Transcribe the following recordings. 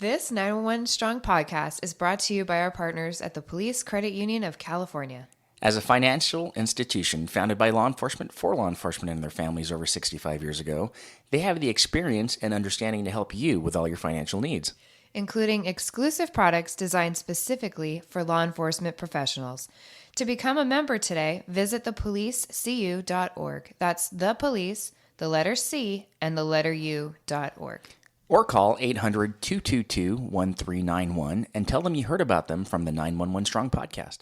This 911 Strong podcast is brought to you by our partners at the Police Credit Union of California. As a financial institution founded by law enforcement for law enforcement and their families over 65 years ago, they have the experience and understanding to help you with all your financial needs, including exclusive products designed specifically for law enforcement professionals. To become a member today, visit thepolicecu.org. That's the police, the letter C, and the letter U.org. Or call 800-222-1391 and tell them you heard about them from the 911 Strong podcast.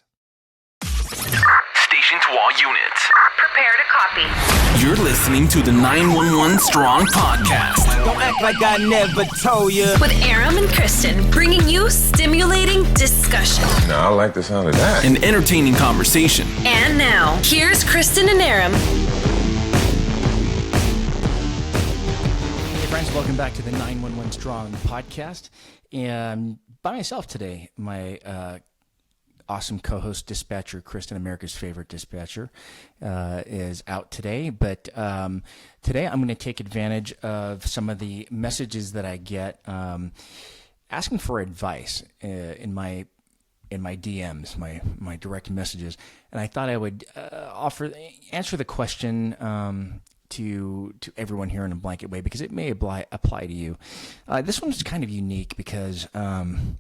Station to all units. Prepare to copy. You're listening to the 911 Strong podcast. Don't act like I never told you. With Aram and Kristen, bringing you stimulating discussion. No, I like the sound of that. An entertaining conversation. And now, here's Kristen and Aram. Hey friends, welcome back to the 911 Strong podcast. And by myself today, my awesome co-host dispatcher, Kristen, America's favorite dispatcher, is out today. But today I'm going to take advantage of some of the messages that I get asking for advice in my DMs, my direct messages. And I thought I would answer the question to everyone here in a blanket way, because it may apply to you. This one's kind of unique because and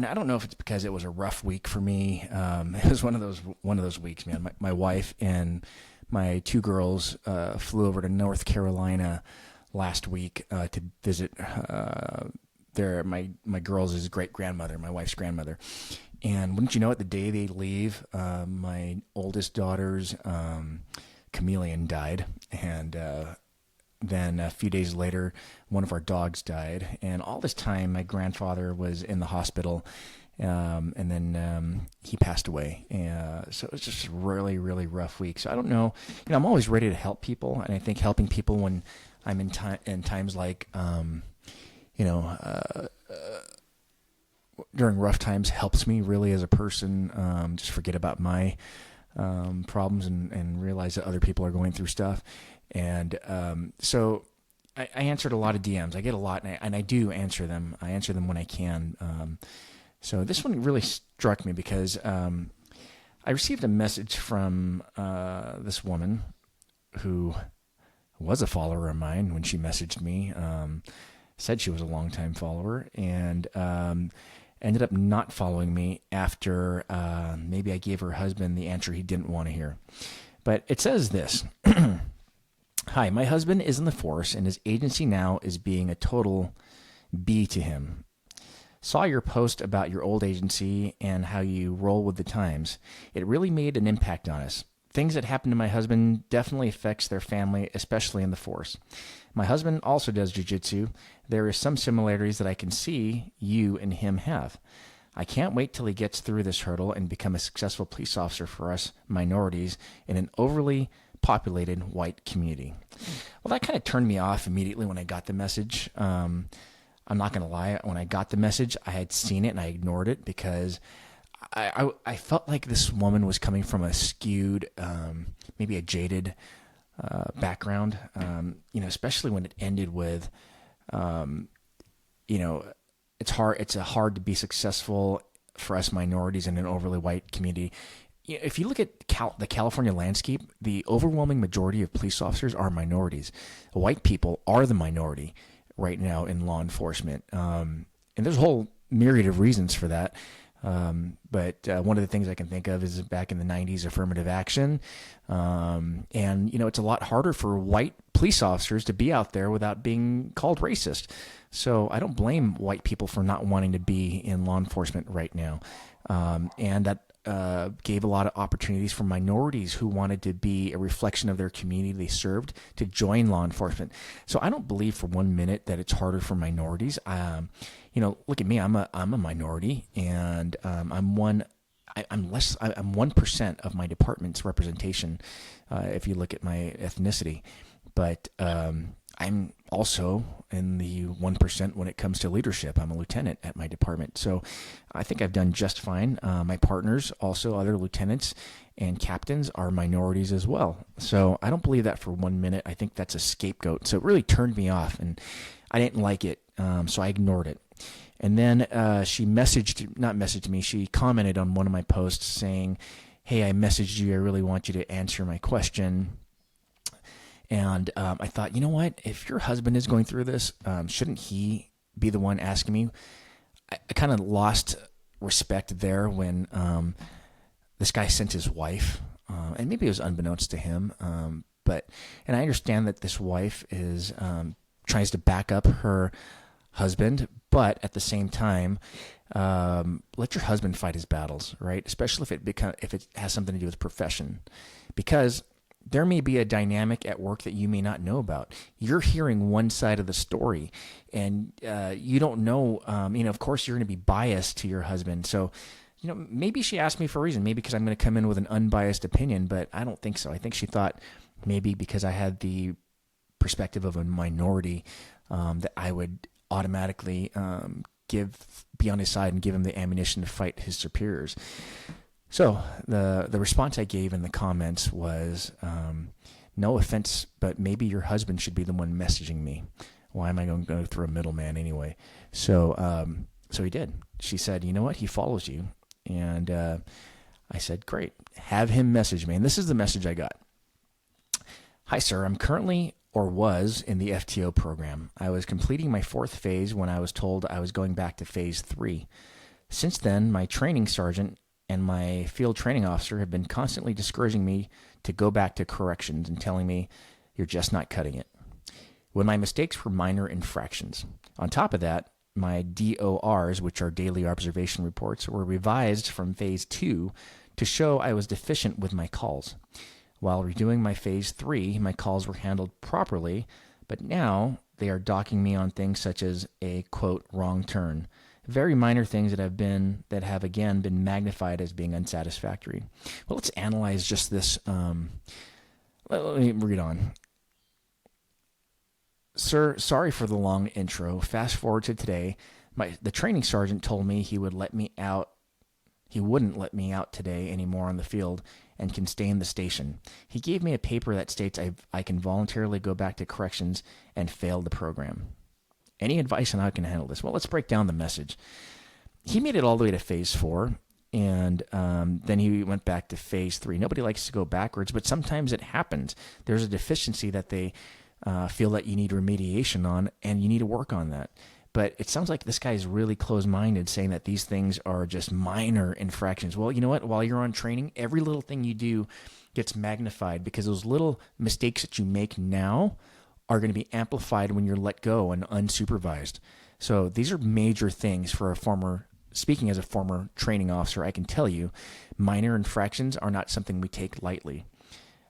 I don't know if it's because it was a rough week for me. It was one of those weeks, man. My wife and my two girls flew over to North Carolina last week to visit my girls' great grandmother, my wife's grandmother. And wouldn't you know it, the day they leave, my oldest daughter's chameleon died, and then a few days later, one of our dogs died. And all this time, my grandfather was in the hospital, and then he passed away. So it was just a really, really rough week. So I don't know. I'm always ready to help people, and I think helping people when I'm in times like, during rough times helps me really as a person. Just forget about my problems and realize that other people are going through stuff. And so I answered a lot of DMs. I get a lot, and I do answer them. I answer them when I can. So this one really struck me because I received a message from this woman who was a follower of mine when she messaged me, said she was a longtime follower, and ended up not following me after maybe I gave her husband the answer he didn't want to hear. But it says this. Hi, my husband is in the force, and his agency now is being a total B to him. Saw your post about your old agency and how you roll with the times. It really made an impact on us. Things that happen to my husband definitely affects their family, especially in the force. My husband also does jiu-jitsu. There is some similarities that I can see you and him have. I can't wait till he gets through this hurdle and become a successful police officer for us minorities in an overly populated white community. Well, that kind of turned me off immediately when I got the message. I'm not going to lie. When I got the message, I had seen it and I ignored it because I felt like this woman was coming from a skewed, maybe a jaded background, especially when it ended with, it's hard to be successful for us minorities in an overly white community. If you look at the California landscape, the overwhelming majority of police officers are minorities. White people are the minority right now in law enforcement. And there's a whole myriad of reasons for that. But one of the things I can think of is back in the 90s, affirmative action. It's a lot harder for white police officers to be out there without being called racist. So I don't blame white people for not wanting to be in law enforcement right now. And that gave a lot of opportunities for minorities who wanted to be a reflection of their community they served to join law enforcement. So I don't believe for 1 minute that it's harder for minorities. Look at me. I'm a minority, and I'm 1% of my department's representation. If you look at my ethnicity, but I'm also in the 1% when it comes to leadership. I'm a lieutenant at my department. So I think I've done just fine. My partners, also other lieutenants and captains, are minorities as well. So I don't believe that for 1 minute. I think that's a scapegoat. So it really turned me off, and I didn't like it. So I ignored it. And then she she commented on one of my posts saying, hey, I messaged you. I really want you to answer my question. And I thought, you know what? If your husband is going through this, shouldn't he be the one asking me? I kind of lost respect there when this guy sent his wife, and maybe it was unbeknownst to him, and I understand that this wife is tries to back up her husband, but at the same time, let your husband fight his battles, right? Especially if it has something to do with profession, because there may be a dynamic at work that you may not know about. You're hearing one side of the story, and you don't know. Of course, you're going to be biased to your husband. So, maybe she asked me for a reason. Maybe because I'm going to come in with an unbiased opinion, but I don't think so. I think she thought maybe because I had the perspective of a minority, that I would automatically be on his side and give him the ammunition to fight his superiors. So the response I gave in the comments was, no offense, but maybe your husband should be the one messaging me. Why am I going to go through a middleman anyway? So he did. She said, you know what? He follows you. And I said, great. Have him message me. And this is the message I got. Hi, sir. I'm currently or was in the FTO program. I was completing my 4th phase when I was told I was going back to phase 3. Since then, my training sergeant and my field training officer have been constantly discouraging me to go back to corrections and telling me, you're just not cutting it, when my mistakes were minor infractions. On top of that, my DORs, which are daily observation reports, were revised from phase 2 to show I was deficient with my calls. While redoing my phase 3, my calls were handled properly, but now they are docking me on things such as a, quote, wrong turn. Very minor things that have again been magnified as being unsatisfactory. Well, let's analyze just this. Let me read on. Sir, sorry for the long intro. Fast forward to today. The training sergeant told me he wouldn't let me out today anymore on the field and can stay in the station. He gave me a paper that states I can voluntarily go back to corrections and fail the program. Any advice on how I can handle this? Well, let's break down the message. He made it all the way to phase 4, and then he went back to phase 3. Nobody likes to go backwards, but sometimes it happens. There's a deficiency that they feel that you need remediation on, and you need to work on that. But it sounds like this guy is really close-minded, saying that these things are just minor infractions. Well, you know what? While you're on training, every little thing you do gets magnified, because those little mistakes that you make now are going to be amplified when you're let go and unsupervised. So these are major things for speaking as a former training officer, I can tell you, minor infractions are not something we take lightly.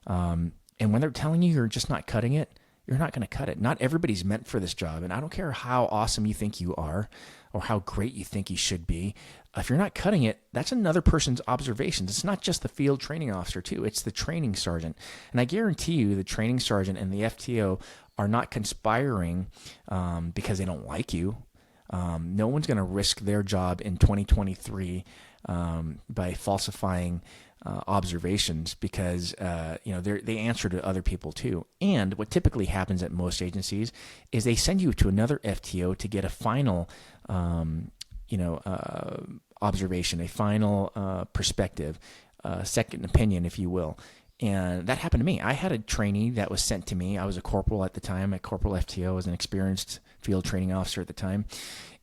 And when they're telling you you're just not cutting it, you're not going to cut it. Not everybody's meant for this job. And I don't care how awesome you think you are or how great you think you should be. If you're not cutting it, that's another person's observations. It's not just the field training officer too. It's the training sergeant. And I guarantee you the training sergeant and the FTO are not conspiring because they don't like you. No one's going to risk their job in 2023 by falsifying observations, because they answer to other people too. And what typically happens at most agencies is they send you to another FTO to get a final observation, a final perspective, second opinion, if you will. And that happened to me. I had a trainee that was sent to me. I was a corporal at the time. A corporal FTO, was an experienced field training officer at the time.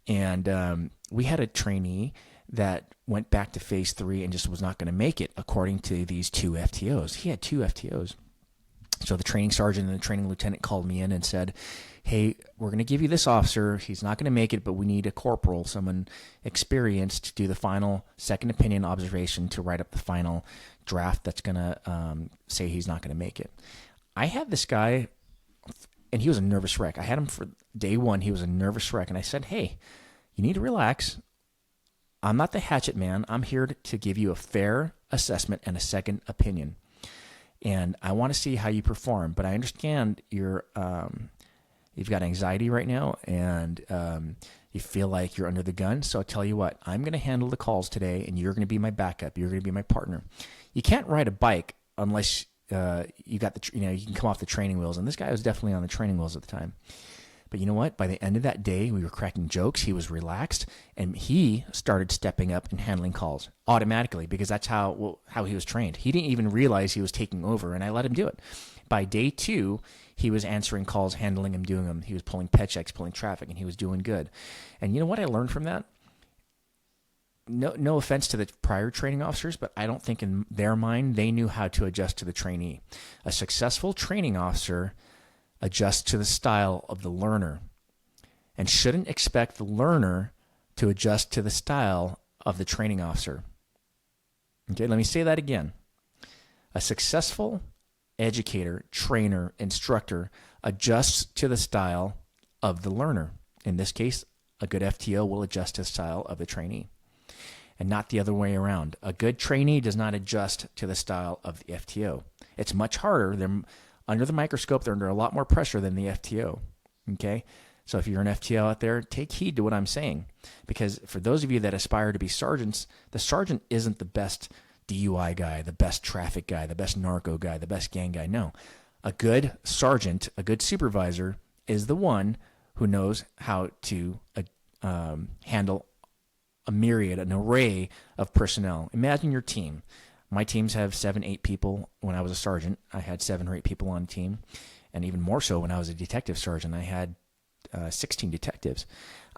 And we had a trainee that went back to phase 3 and just was not going to make it according to these 2 FTOs. He had 2 FTOs. So the training sergeant and the training lieutenant called me in and said, hey, we're going to give you this officer. He's not going to make it, but we need a corporal, someone experienced, to do the final second opinion observation to write up the final draft that's going to say he's not going to make it. I had this guy, and he was a nervous wreck. I had him for day 1. He was a nervous wreck. And I said, hey, you need to relax. I'm not the hatchet man. I'm here to give you a fair assessment and a second opinion. And I want to see how you perform. But I understand you've got anxiety right now, and you feel like you're under the gun. So I'll tell you what, I'm going to handle the calls today, and you're going to be my backup. You're going to be my partner. You can't ride a bike unless you got you can come off the training wheels. And this guy was definitely on the training wheels at the time. But you know what? By the end of that day, we were cracking jokes. He was relaxed, and he started stepping up and handling calls automatically because that's how he was trained. He didn't even realize he was taking over, and I let him do it. By day 2, he was answering calls, handling them, doing them. He was pulling pet checks, pulling traffic, and he was doing good. And you know what I learned from that? No offense to the prior training officers, but I don't think in their mind they knew how to adjust to the trainee. A successful training officer adjusts to the style of the learner and shouldn't expect the learner to adjust to the style of the training officer. Okay, let me say that again. A successful educator, trainer, instructor adjusts to the style of the learner. In this case, a good FTO will adjust to the style of the trainee, and not the other way around. A good trainee does not adjust to the style of the FTO. It's much harder. They're under the microscope. They're under a lot more pressure than the FTO. Okay? So if you're an FTO out there, take heed to what I'm saying. Because for those of you that aspire to be sergeants, the sergeant isn't the best DUI guy, the best traffic guy, the best narco guy, the best gang guy. No. A good sergeant, a good supervisor, is the one who knows how to handle a myriad, an array of personnel. Imagine your team. My teams have 7, 8 people. When I was a sergeant, I had 7 or 8 people on a team. And even more so when I was a detective sergeant, I had 16 detectives.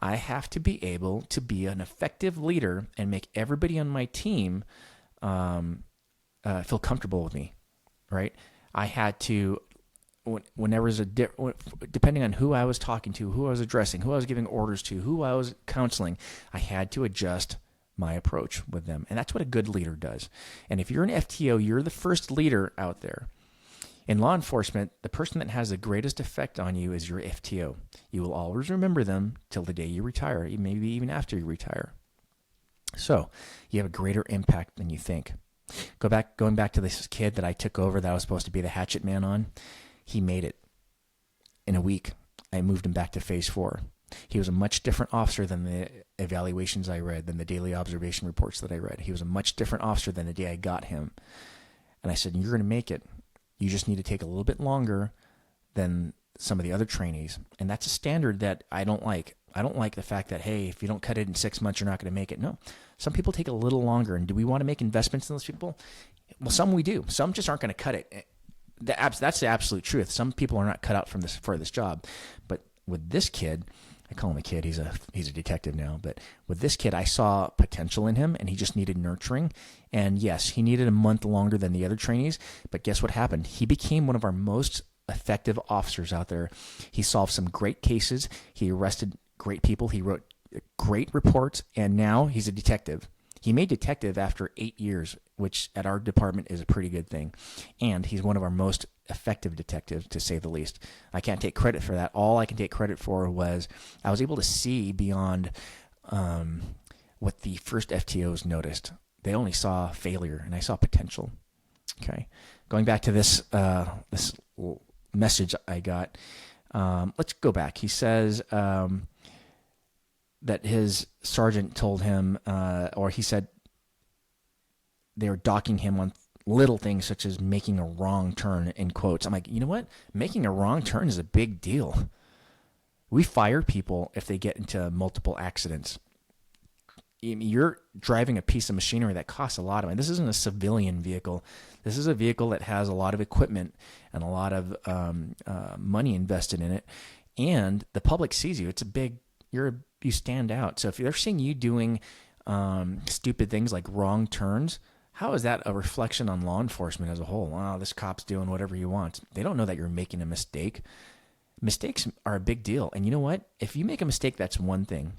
I have to be able to be an effective leader and make everybody on my team feel comfortable with me, right? I had to, whenever depending on who I was talking to, who I was addressing, who I was giving orders to, who I was counseling, I had to adjust my approach with them. And that's what a good leader does. And if you're an FTO, you're the first leader out there. In law enforcement, the person that has the greatest effect on you is your FTO. You will always remember them till the day you retire, maybe even after you retire. So you have a greater impact than you think. Going back to this kid that I took over that I was supposed to be the hatchet man on, he made it. In a week, I moved him back to phase 4. He was a much different officer than the evaluations I read, than the daily observation reports that I read. He was a much different officer than the day I got him. And I said, you're going to make it. You just need to take a little bit longer than some of the other trainees. And that's a standard that I don't like. I don't like the fact that, hey, if you don't cut it in 6 months, you're not going to make it. No. Some people take a little longer. And do we want to make investments in those people? Well, some we do. Some just aren't going to cut it. That's the absolute truth. Some people are not cut out for this job. But with this kid, I call him a kid. He's a detective now. But with this kid, I saw potential in him, and he just needed nurturing. And yes, he needed a month longer than the other trainees. But guess what happened? He became one of our most effective officers out there. He solved some great cases. He arrested great people. He wrote great reports, and now he's a detective. He made detective after 8 years, which at our department is a pretty good thing. And he's one of our most effective detectives, to say the least. I can't take credit for that. All I can take credit for was I was able to see beyond what the first FTOs noticed. They only saw failure, and I saw potential. Okay, going back to this message I got. Let's go back. He says that his sergeant told him, or he said they were docking him on little things such as making a wrong turn, in quotes. I'm like, you know what? Making a wrong turn is a big deal. We fire people if they get into multiple accidents. You're driving a piece of machinery that costs a lot of money. This isn't a civilian vehicle. This is a vehicle that has a lot of equipment and a lot of money invested in it. And the public sees you. You stand out. So if they're seeing you doing stupid things like wrong turns, how is that a reflection on law enforcement as a whole? Wow, this cop's doing whatever he wants. They don't know that you're making a mistake. Mistakes are a big deal. And you know what? If you make a mistake, that's one thing.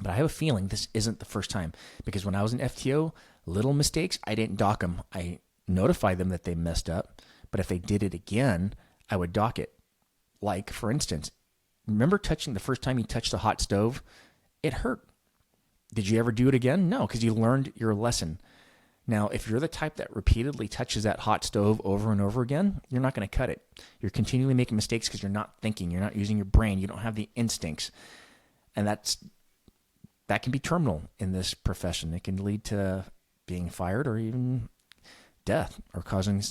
But I have a feeling this isn't the first time, because when I was in FTO, little mistakes, I didn't dock them. I notified them that they messed up. But if they did it again, I would dock it. Like, for instance, remember touching the first time you touched the hot stove? It hurt. Did you ever do it again? No, because you learned your lesson. Now, if you're the type that repeatedly touches that hot stove over and over again, you're not going to cut it. You're continually making mistakes because you're not thinking. You're not using your brain. You don't have the instincts. And that can be terminal in this profession. It can lead to being fired or even death, or causing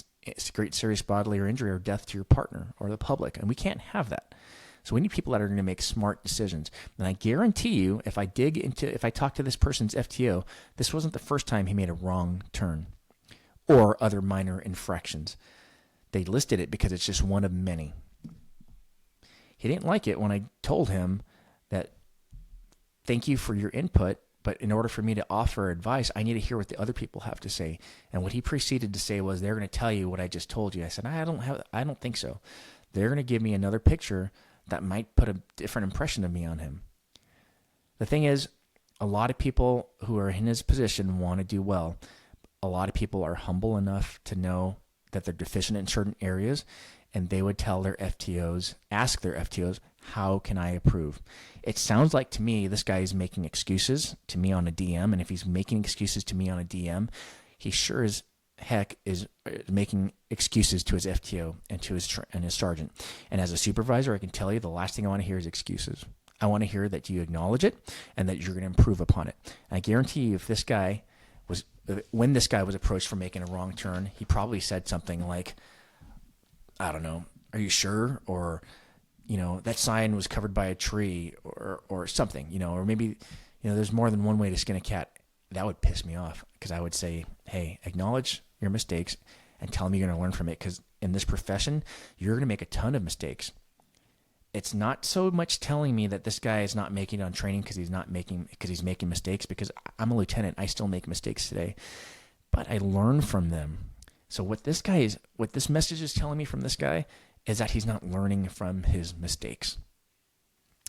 great serious bodily or injury or death to your partner or the public. And we can't have that. So we need people that are going to make smart decisions. And I guarantee you, if I talk to this person's FTO, this wasn't the first time he made a wrong turn or other minor infractions. They listed it because it's just one of many. He didn't like it when I told him that, thank you for your input, but in order for me to offer advice, I need to hear what the other people have to say. And what he proceeded to say was, they're going to tell you what I just told you. I said, I don't think so. They're going to give me another picture that might put a different impression of me on him. The thing is, a lot of people who are in his position want to do well. A lot of people are humble enough to know that they're deficient in certain areas, and they would tell their FTOs, ask their FTOs, how can I improve? It sounds like to me this guy is making excuses to me on a DM, and if he's making excuses to me on a DM, he sure as heck is making excuses to his FTO and to his sergeant. And as a supervisor, I can tell you the last thing I want to hear is excuses. I want to hear that you acknowledge it and that you're going to improve upon it. And I guarantee you, when this guy was approached for making a wrong turn, he probably said something like, I don't know, are you sure? Or, that sign was covered by a tree or something, or maybe, there's more than one way to skin a cat. That would piss me off, because I would say, hey, acknowledge your mistakes and tell them you're going to learn from it, because in this profession, you're going to make a ton of mistakes. It's not so much telling me that this guy is not making it on training because he's making mistakes, because I'm a lieutenant. I still make mistakes today, but I learn from them. So what this message is telling me from this guy is that he's not learning from his mistakes.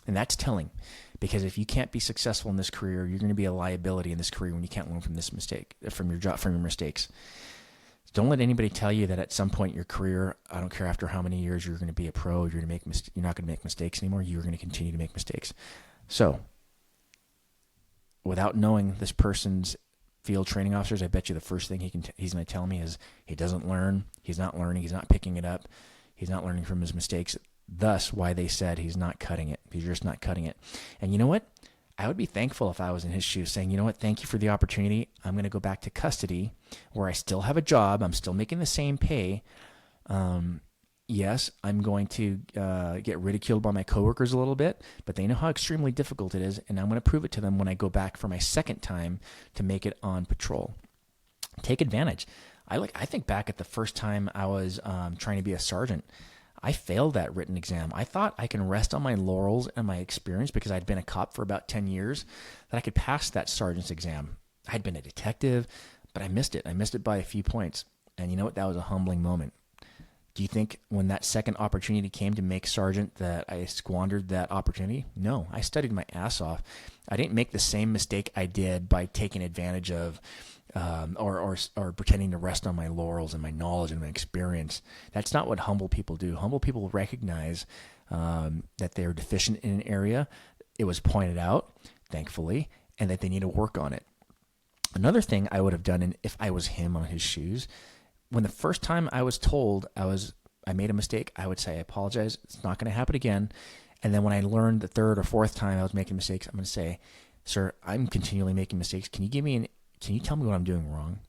And that's telling, because if you can't be successful in this career, you're going to be a liability in this career when you can't learn from from your mistakes. Don't let anybody tell you that at some point in your career, I don't care after how many years, you're going to be a pro, you're not going to make mistakes anymore. You're going to continue to make mistakes. So without knowing this person's field training officers, I bet you the first thing he's going to tell me is he doesn't learn. He's not learning. He's not picking it up. He's not learning from his mistakes. Thus, why they said he's not cutting it. He's just not cutting it. And you know what? I would be thankful if I was in his shoes, saying, you know what? Thank you for the opportunity. I'm going to go back to custody where I still have a job. I'm still making the same pay. Yes, I'm going to get ridiculed by my coworkers a little bit, but they know how extremely difficult it is, and I'm going to prove it to them when I go back for my second time to make it on patrol. Take advantage. I think back at the first time I was trying to be a sergeant. I failed that written exam. I thought I can rest on my laurels and my experience because I'd been a cop for about 10 years, that I could pass that sergeant's exam. I'd been a detective, but I missed it. I missed it by a few points. And you know what? That was a humbling moment. Do you think when that second opportunity came to make sergeant that I squandered that opportunity? No, I studied my ass off. I didn't make the same mistake I did by taking advantage of or pretending to rest on my laurels and my knowledge and my experience. That's not what humble people do. Humble people recognize that they're deficient in an area. It was pointed out, thankfully, and that they need to work on it. Another thing I would have done, and if I was him on his shoes, when the first time I was told I made a mistake, I would say, I apologize. It's not going to happen again. And then when I learned the third or fourth time I was making mistakes, I'm going to say, sir, I'm continually making mistakes. Can you tell me what I'm doing wrong?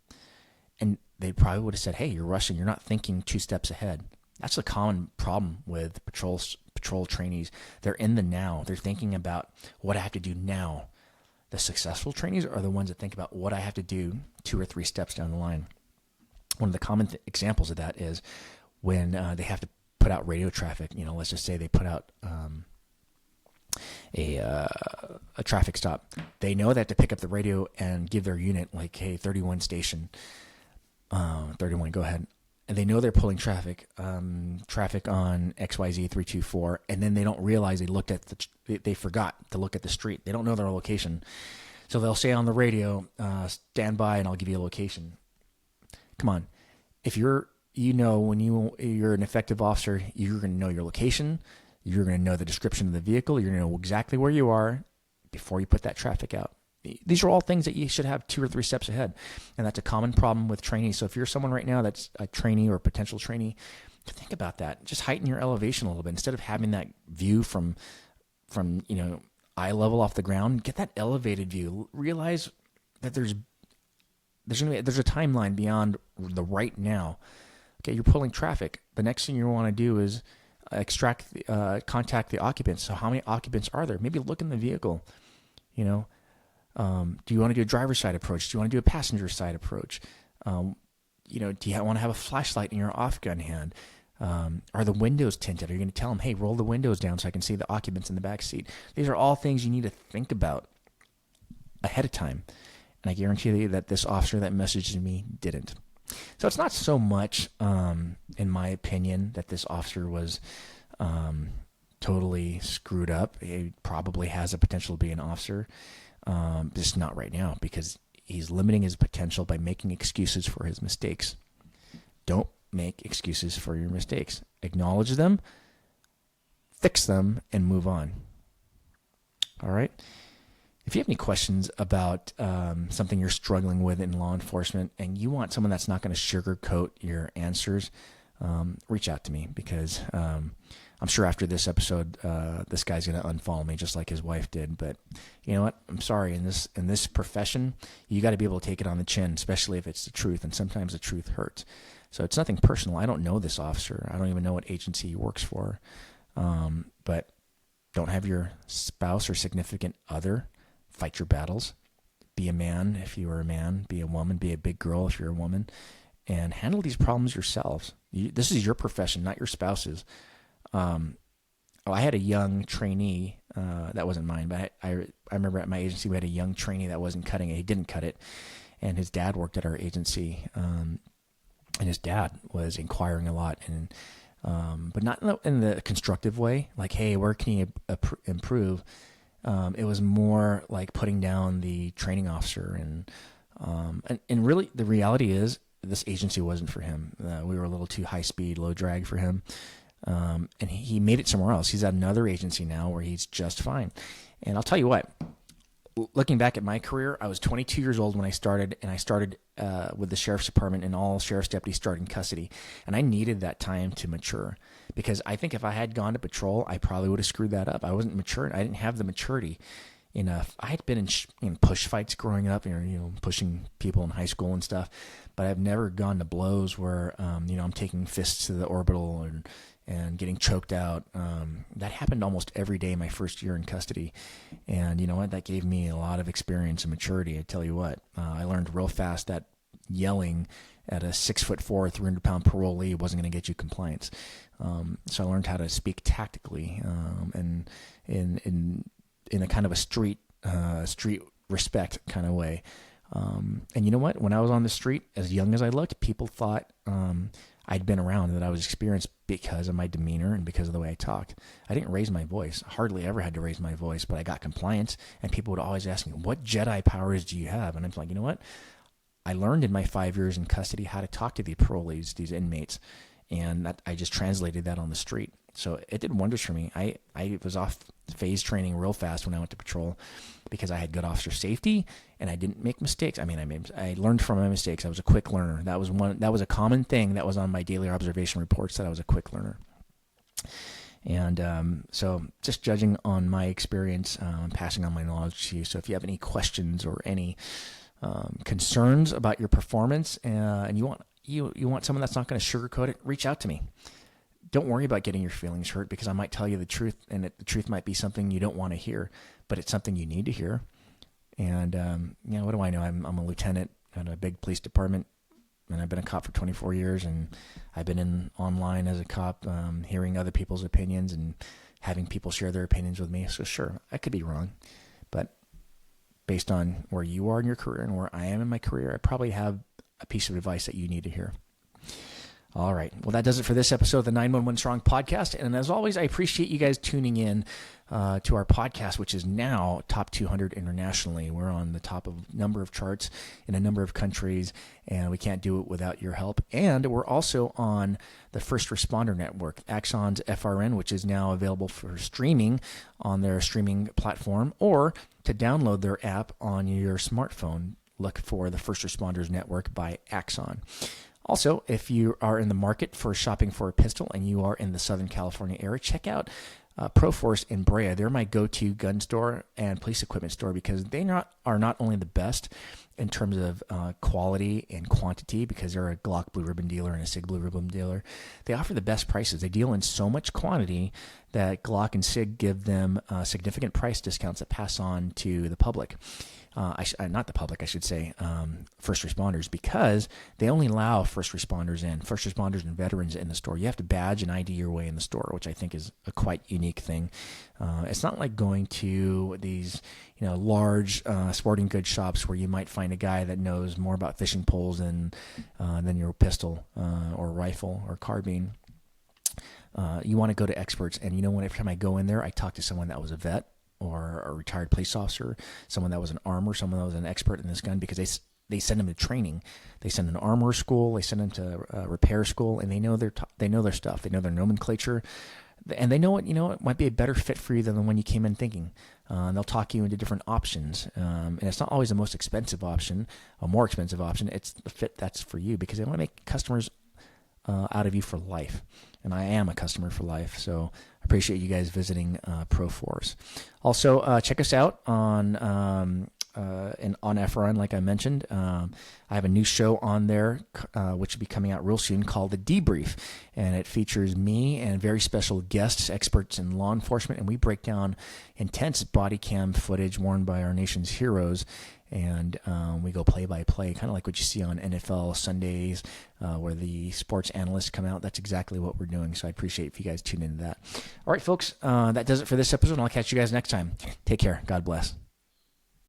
And they probably would have said, hey, you're rushing. You're not thinking 2 steps ahead. That's a common problem with patrol trainees. They're in the now. They're thinking about what I have to do now. The successful trainees are the ones that think about what I have to do 2 or 3 steps down the line. One of the common examples of that is when they have to put out radio traffic. Let's just say they put out a traffic stop. They know they have to pick up the radio and give their unit, like, hey, 31 station, 31, go ahead. And they know they're pulling traffic on XYZ 324, and then they don't realize they forgot to look at the street. They don't know their location. So they'll say on the radio, stand by and I'll give you a location. Come on. If when you're an effective officer, you're going to know your location. You're going to know the description of the vehicle. You're going to know exactly where you are before you put that traffic out. These are all things that you should have 2 or 3 steps ahead. And that's a common problem with trainees. So if you're someone right now that's a trainee or a potential trainee, think about that. Just heighten your elevation a little bit. Instead of having that view from eye level off the ground, get that elevated view. Realize that there's a timeline beyond the right now. Okay, you're pulling traffic. The next thing you want to do is contact the occupants. So how many occupants are there? Maybe look in the vehicle. You know, do you want to do a driver's side approach? Do you want to do a passenger side approach? You know, do you want to have a flashlight in your off-gun hand? Are the windows tinted? Are you going to tell them, hey, roll the windows down so I can see the occupants in the back seat? These are all things you need to think about ahead of time. And I guarantee you that this officer that messaged me didn't. So it's not so much, in my opinion, that this officer was totally screwed up. He probably has a potential to be an officer. Just not right now, because he's limiting his potential by making excuses for his mistakes. Don't make excuses for your mistakes. Acknowledge them, fix them, and move on. All right? If you have any questions about something you're struggling with in law enforcement and you want someone that's not going to sugarcoat your answers, reach out to me, because I'm sure after this episode, this guy's going to unfollow me just like his wife did. But you know what? I'm sorry. In this profession, you got to be able to take it on the chin, especially if it's the truth. And sometimes the truth hurts. So it's nothing personal. I don't know this officer. I don't even know what agency he works for. But don't have your spouse or significant other fight your battles. Be a man if you are a man. Be a woman. Be a big girl if you're a woman. And handle these problems yourselves. This is your profession, not your spouse's. I had a young trainee. That wasn't mine, but I remember at my agency we had a young trainee that wasn't cutting it. He didn't cut it. And his dad worked at our agency. And his dad was inquiring a lot, but not in the constructive way. Like, hey, where can you improve? It was more like putting down the training officer, and really the reality is this agency wasn't for him. We were a little too high speed, low drag for him, and he made it somewhere else. He's at another agency now where he's just fine. And I'll tell you what. Looking back at my career, I was 22 years old when I started, and I started with the sheriff's department, and all sheriff's deputies started in custody. And I needed that time to mature, because I think if I had gone to patrol, I probably would have screwed that up. I wasn't mature. I didn't have the maturity enough. I had been in push fights growing up, pushing people in high school and stuff, but I've never gone to blows where, I'm taking fists to the orbital and getting choked out. That happened almost every day my first year in custody. And you know what? That gave me a lot of experience and maturity. I tell you what, I learned real fast that yelling at a 6'4", 300-pound parolee wasn't going to get you compliance. So I learned how to speak tactically, and in a kind of a street respect kind of way. And you know what? When I was on the street, as young as I looked, people thought I'd been around, that I was experienced because of my demeanor and because of the way I talked. I didn't raise my voice. Hardly ever had to raise my voice, but I got compliance, and people would always ask me, what Jedi powers do you have? And I'm like, you know what? I learned in my 5 years in custody how to talk to the parolees, these inmates, and that I just translated that on the street. So it did wonders for me. I was off phase training real fast when I went to patrol, because I had good officer safety and I didn't make mistakes. I learned from my mistakes. I was a quick learner. That was a common thing that was on my daily observation reports, that I was a quick learner. And so just judging on my experience, passing on my knowledge to you. So if you have any questions or any concerns about your performance, and you want someone that's not going to sugarcoat it, reach out to me. Don't worry about getting your feelings hurt, because I might tell you the truth, and the truth might be something you don't want to hear, but it's something you need to hear. And what do I know? I'm a lieutenant at a big police department, and I've been a cop for 24 years, and I've been in online as a cop, hearing other people's opinions and having people share their opinions with me. So sure, I could be wrong, but based on where you are in your career and where I am in my career, I probably have a piece of advice that you need to hear. All right. Well, that does it for this episode of the 911 Strong podcast. And as always, I appreciate you guys tuning in to our podcast, which is now top 200 internationally. We're on the top of a number of charts in a number of countries, and we can't do it without your help. And we're also on the First Responder Network, Axon's FRN, which is now available for streaming on their streaming platform, or to download their app on your smartphone. Look for the First Responders Network by Axon. Also, if you are in the market for shopping for a pistol and you are in the Southern California area, check out Proforce in Brea, they're my go-to gun store and police equipment store because they are not only the best in terms of quality and quantity, because they're a Glock Blue Ribbon dealer and a SIG Blue Ribbon dealer. They offer the best prices. They deal in so much quantity that Glock and SIG give them significant price discounts that pass on to the public. Not the public, I should say, first responders, because they only allow first responders and veterans in the store. You have to badge and ID your way in the store, which I think is a quite unique thing. It's not like going to these, large sporting goods shops where you might find a guy that knows more about fishing poles than your pistol or rifle or carbine. You want to go to experts, and every time I go in there, I talk to someone that was a vet or a retired police officer, someone that was an armor, someone that was an expert in this gun, because they send them to training. They send them to armor school, they send them to repair school, and they know their stuff. They know their nomenclature, and they know what might be a better fit for you than the one you came in thinking. And they'll talk you into different options, and it's not always the most expensive option, a more expensive option. It's the fit that's for you, because they want to make customers out of you for life. And I am a customer for life, so I appreciate you guys visiting Proforce. Also, check us out on FRN, like I mentioned. I have a new show on there, which will be coming out real soon, called The Debrief, and it features me and very special guests, experts in law enforcement, and we break down intense body cam footage worn by our nation's heroes. And we go play by play, kind of like what you see on NFL Sundays, where the sports analysts come out. That's exactly what we're doing. So I appreciate if you guys tune into that. All right, folks, that does it for this episode. I'll catch you guys next time. Take care. God bless.